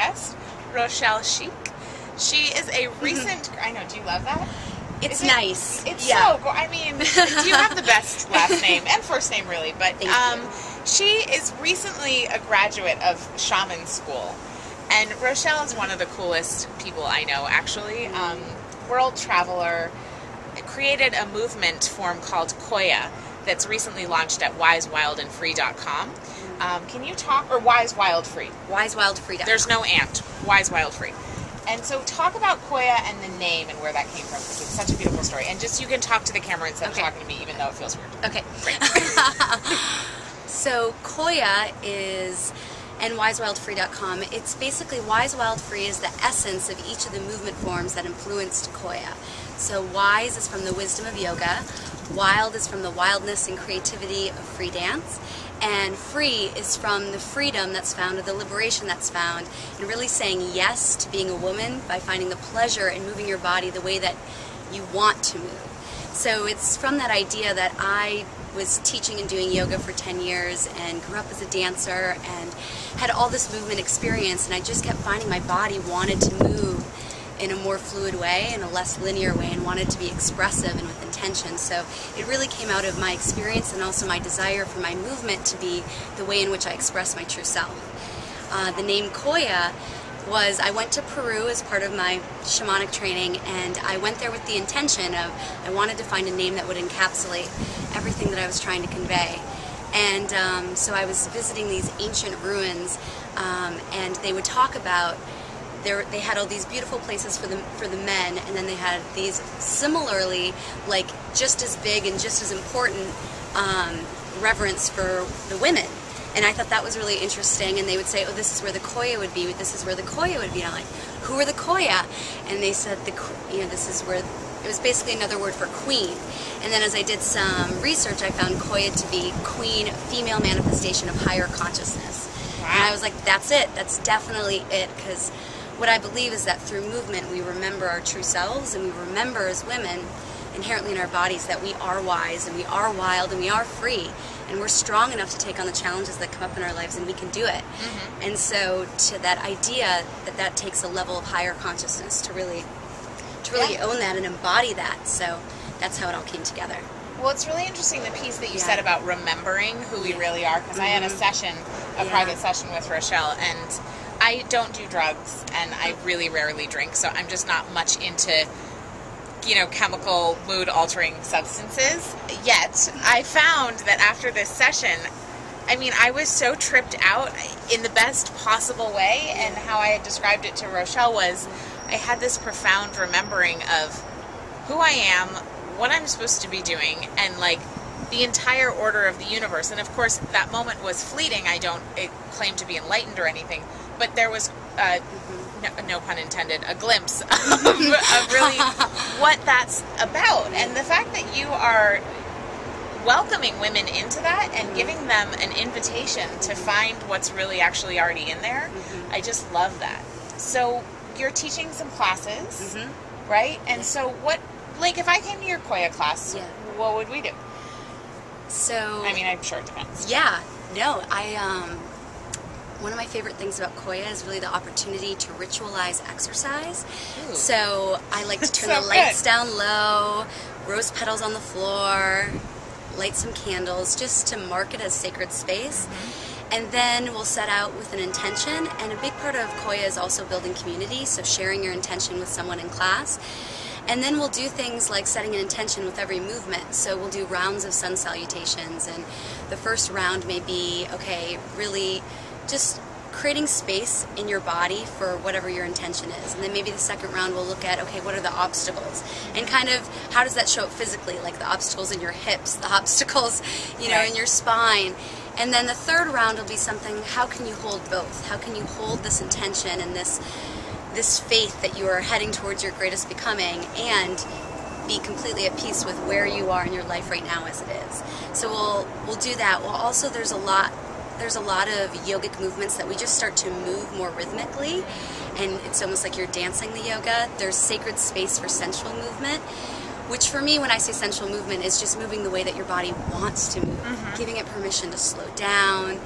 guest, Rochelle Schieck. She is a recent, I know, do you love that? It's nice. It's so cool. I mean, you have the best last name and first name, really, but she is recently a graduate of shaman school. And Rochelle is one of the coolest people I know, actually. World traveler, created a movement form called Coya that's recently launched at wisewildandfree.com. Can you talk, or Wise Wild Free? Wisewildfree.com. There's no and. Wise Wild Free. And so talk about Coya and the name and where that came from, because it's such a beautiful story. And just, you can talk to the camera instead of talking to me, even though it feels weird. Okay. Great. So Coya is, and wisewildfree.com, it's basically, Wise Wild Free is the essence of each of the movement forms that influenced Coya. So wise is from the wisdom of yoga, wild is from the wildness and creativity of free dance, and free is from the freedom that's found, or the liberation that's found, and really saying yes to being a woman by finding the pleasure in moving your body the way that you want to move. So it's from that idea that I was teaching and doing yoga for 10 years and grew up as a dancer and had all this movement experience, and I just kept finding my body wanted to move in a more fluid way, in a less linear way, and wanted to be expressive and with intention. So it really came out of my experience and also my desire for my movement to be the way in which I express my true self. The name Coya was, I went to Peru as part of my shamanic training, and I went there with the intention of, I wanted to find a name that would encapsulate everything that I was trying to convey. And so I was visiting these ancient ruins, and they would talk about, they had all these beautiful places for the men, and then they had these similarly, like, just as big and just as important reverence for the women. And I thought that was really interesting, and they would say, oh, this is where the Coya would be, this is where the Coya would be. And I'm like, who are the Coya? And they said, this is where, it was basically another word for queen. And then as I did some research, I found Coya to be queen, female manifestation of higher consciousness. Wow. And I was like, that's it, that's definitely it, because what I believe is that through movement we remember our true selves, and we remember as women inherently in our bodies that we are wise and we are wild and we are free, and we're strong enough to take on the challenges that come up in our lives, and we can do it. And so to that idea that takes a level of higher consciousness to really own that and embody that. So that's how it all came together. Well, it's really interesting, the piece that you said about remembering who we really are, because I had a session, a private session with Rochelle, and I don't do drugs, and I really rarely drink, so I'm just not much into, chemical mood-altering substances. Yet, I found that after this session, I was so tripped out in the best possible way, and how I had described it to Rochelle was, I had this profound remembering of who I am, what I'm supposed to be doing, and, the entire order of the universe. And of course, that moment was fleeting. I don't claim to be enlightened or anything, but there was, no pun intended, a glimpse of really what that's about. And the fact that you are welcoming women into that and giving them an invitation to find what's really actually already in there, I just love that. So you're teaching some classes, right? And so what, if I came to your Coya class, what would we do? So, I'm sure it depends. Yeah, no, one of my favorite things about Coya is really the opportunity to ritualize exercise. Ooh. So I like to turn the lights down low, rose petals on the floor, light some candles, just to mark it as sacred space. And then we'll set out with an intention, and a big part of Coya is also building community, so sharing your intention with someone in class. And then we'll do things like setting an intention with every movement. So we'll do rounds of sun salutations, and the first round may be, okay, really just creating space in your body for whatever your intention is. And then maybe the second round we'll look at, okay, what are the obstacles? And kind of, how does that show up physically? Like the obstacles in your hips, the obstacles, in your spine. And then the third round will be something, how can you hold both? How can you hold this intention and this faith that you are heading towards your greatest becoming, and be completely at peace with where you are in your life right now as it is? So we'll do that. Well, also there's a lot of yogic movements that we just start to move more rhythmically, and it's almost like you're dancing the yoga. There's sacred space for sensual movement, which for me, when I say sensual movement, is just moving the way that your body wants to move, giving it permission to slow down,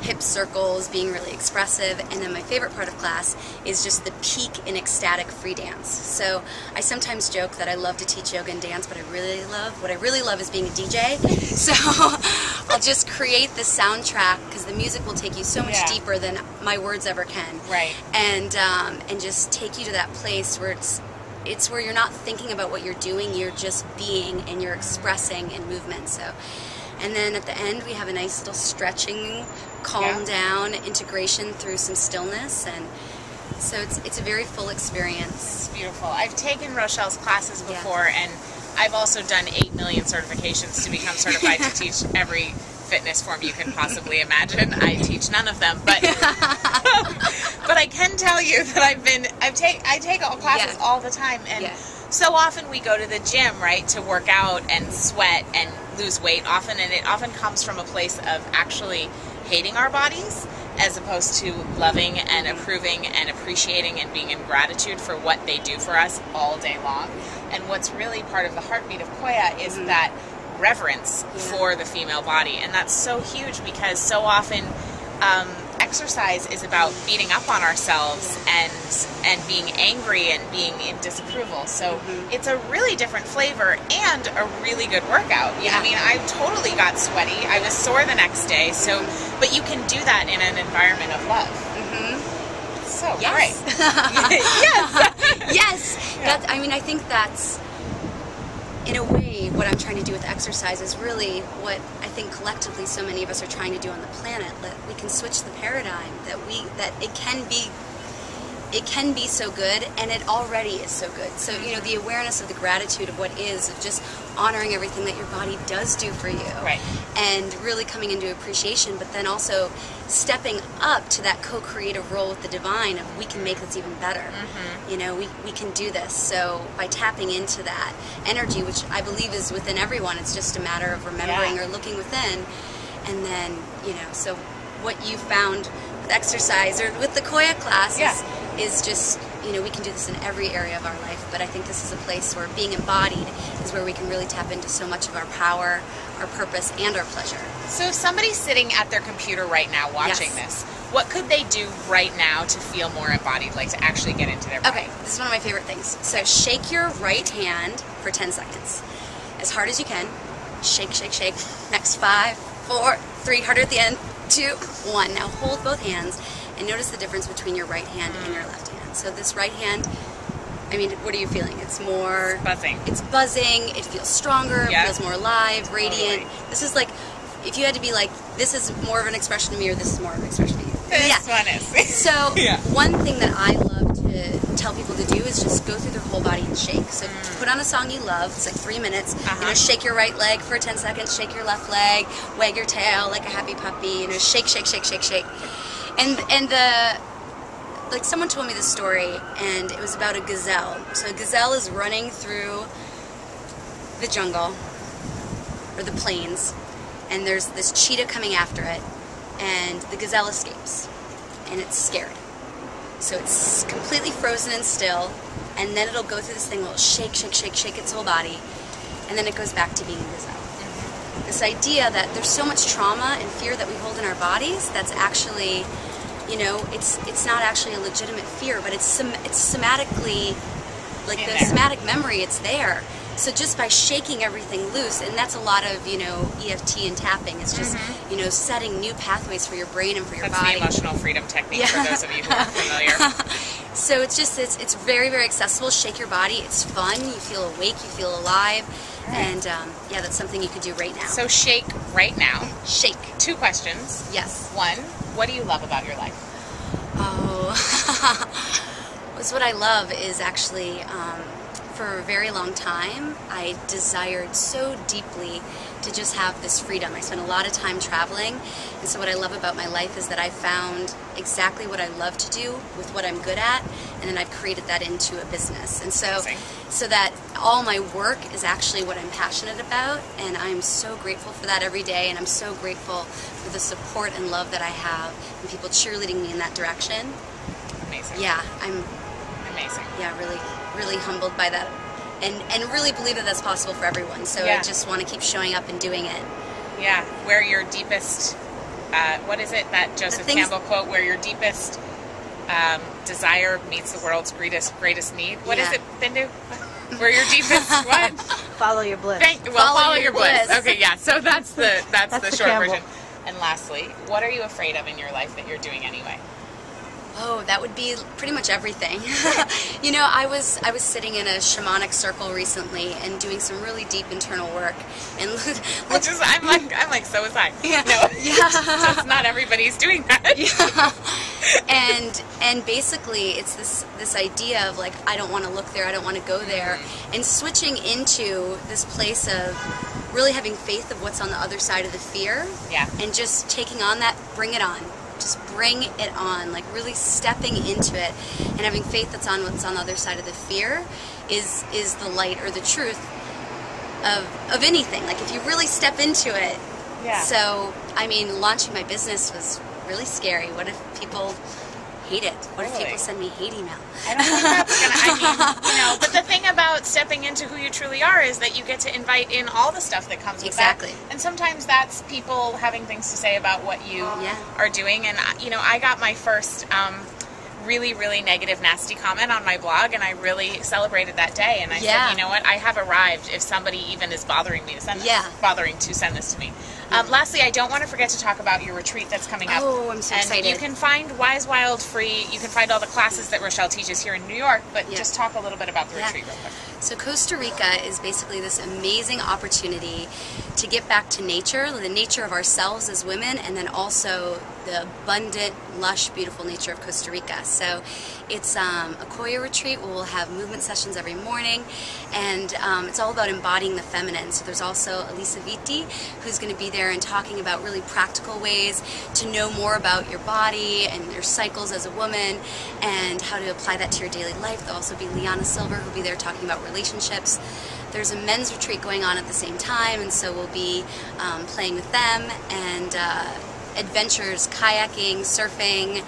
hip circles, being really expressive. And then my favorite part of class is just the peak in ecstatic free dance. So I sometimes joke that I love to teach yoga and dance, but what I really love is being a DJ. So I'll just create the soundtrack, because the music will take you so much deeper than my words ever can. Right. And just take you to that place where it's where you're not thinking about what you're doing, you're just being, and you're expressing in movement. So, and then at the end we have a nice little stretching, calm down integration through some stillness, and so it's a very full experience. It's beautiful. I've taken Rochelle's classes before, and I've also done 8 million certifications to become certified to teach every fitness form you can possibly imagine. I teach none of them, but but I can tell you that I take all classes all the time, and so often we go to the gym, right, to work out and sweat and lose weight often, and it often comes from a place of actually hating our bodies as opposed to loving and approving and appreciating and being in gratitude for what they do for us all day long. And what's really part of the heartbeat of Coya is that reverence for the female body, and that's so huge, because so often exercise is about beating up on ourselves and being angry and being in disapproval. So it's a really different flavor and a really good workout. You know, I mean, I totally got sweaty. I was sore the next day. So, but you can do that in an environment of love. So great. Yes. Yes. I mean, I think that's, in a way, what I'm trying to do with exercise is really what I think collectively so many of us are trying to do on the planet. That we can switch the paradigm, that it can be so good, and it already is so good. So, you know, the awareness of the gratitude of what is, of just honoring everything that your body does do for you. Right. And really coming into appreciation, but then also stepping up to that co-creative role with the divine of we can make this even better. You know, we can do this. So by tapping into that energy, which I believe is within everyone, it's just a matter of remembering or looking within. And then, you know, so what you found with exercise or with the Coya class is just, you know, we can do this in every area of our life, but I think this is a place where being embodied is where we can really tap into so much of our power, our purpose, and our pleasure. So if somebody's sitting at their computer right now watching this, what could they do right now to feel more embodied, like to actually get into their body? Okay, this is one of my favorite things. So shake your right hand for 10 seconds. As hard as you can. Shake, shake, shake. Next 5, 4, 3, harder at the end, 2, 1. Now hold both hands and notice the difference between your right hand and your left hand. So this right hand, I mean, what are you feeling? It's more... It's buzzing. It's buzzing. It feels stronger. It feels more alive, radiant. This is like, if you had to be like, this is more of an expression to me or this is more of an expression to you. This one is. So one thing that I love to tell people to do is just go through their whole body and shake. So put on a song you love. It's like 3 minutes. You know, shake your right leg for 10 seconds. Shake your left leg. Wag your tail like a happy puppy. You know, shake, shake, shake, shake, shake. And like someone told me this story, and it was about a gazelle. So a gazelle is running through the jungle or the plains, and there's this cheetah coming after it, and the gazelle escapes, and it's scared. So it's completely frozen and still, and then it'll go through this thing where it'll shake, shake, shake, shake its whole body, and then it goes back to being a gazelle. This idea that there's so much trauma and fear that we hold in our bodies that's actually, you know, it's not actually a legitimate fear, but it's somatically, like the somatic memory, it's there. So just by shaking everything loose, and that's a lot of, you know, EFT and tapping, it's just, you know, setting new pathways for your brain and for your body. That's the emotional freedom technique for those of you who are familiar. So it's just, it's very, very accessible. Shake your body. It's fun. You feel awake. You feel alive. And yeah, that's something you could do right now. So shake right now. Shake. 2 questions. Yes. 1, what do you love about your life? Oh, what I love is actually, for a very long time, I desired so deeply to just have this freedom. I spent a lot of time traveling, and so what I love about my life is that I found exactly what I love to do with what I'm good at, and then I've created that into a business. And so that all my work is actually what I'm passionate about, and I'm so grateful for that every day, and I'm so grateful for the support and love that I have, and people cheerleading me in that direction. Amazing. Yeah, I'm amazing. Yeah, really humbled by that, and really believe that that's possible for everyone. So I just want to keep showing up and doing it. Yeah, where your deepest what is it, that Joseph Campbell quote, where your deepest desire meets the world's greatest need? What is it, Bindu? Where your deepest what? Follow your bliss. Follow your bliss. Okay, yeah. So that's the short Campbell version. And lastly, what are you afraid of in your life that you're doing anyway? Oh, that would be pretty much everything. You know, I was sitting in a shamanic circle recently and doing some really deep internal work, and which is I'm like so was I. Yeah. No, yeah. just not everybody's doing that. Yeah. And basically, it's this idea of like, I don't want to look there, I don't want to go there, and switching into this place of really having faith of what's on the other side of the fear. Yeah. And just taking on that, bring it on. Just bring it on, like really stepping into it and having faith that's on what's on the other side of the fear is the light or the truth of anything. Like if you really step into it. Yeah. So, I mean, launching my business was really scary. What if people hate it? What if people send me hate email? I don't think that's gonna, but the thing about stepping into who you truly are is that you get to invite in all the stuff that comes with that. And sometimes that's people having things to say about what you are doing. And, I got my first really, really negative, nasty comment on my blog, and I really celebrated that day. And I said, you know what? I have arrived if somebody even is bothering me to send this to me. Lastly, I don't want to forget to talk about your retreat that's coming up. Oh, I'm so excited. You can find Wise Wild free. You can find all the classes that Rochelle teaches here in New York, but just talk a little bit about the retreat real quick. So Costa Rica is basically this amazing opportunity to get back to nature, the nature of ourselves as women, and then also the abundant, lush, beautiful nature of Costa Rica. So it's a Coya retreat where we'll have movement sessions every morning, and it's all about embodying the feminine. So there's also Elisa Vitti, who's going to be there and talking about really practical ways to know more about your body and your cycles as a woman and how to apply that to your daily life. There'll also be Liana Silver, who'll be there talking about relationships. There's a men's retreat going on at the same time, and so we'll be playing with them, and adventures, kayaking, surfing,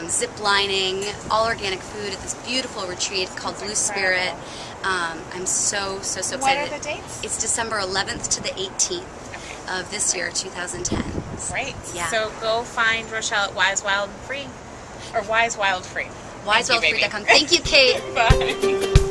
zip lining, all organic food at this beautiful retreat called Blue Spirit. I'm so excited. What are the dates? It's December 11th to the 18th of this year, 2010. Great. Yeah. So go find Rochelle at Wise Wild Free, or Wise Wild Free. WiseWildFree.com. Thank you, Kate. Bye.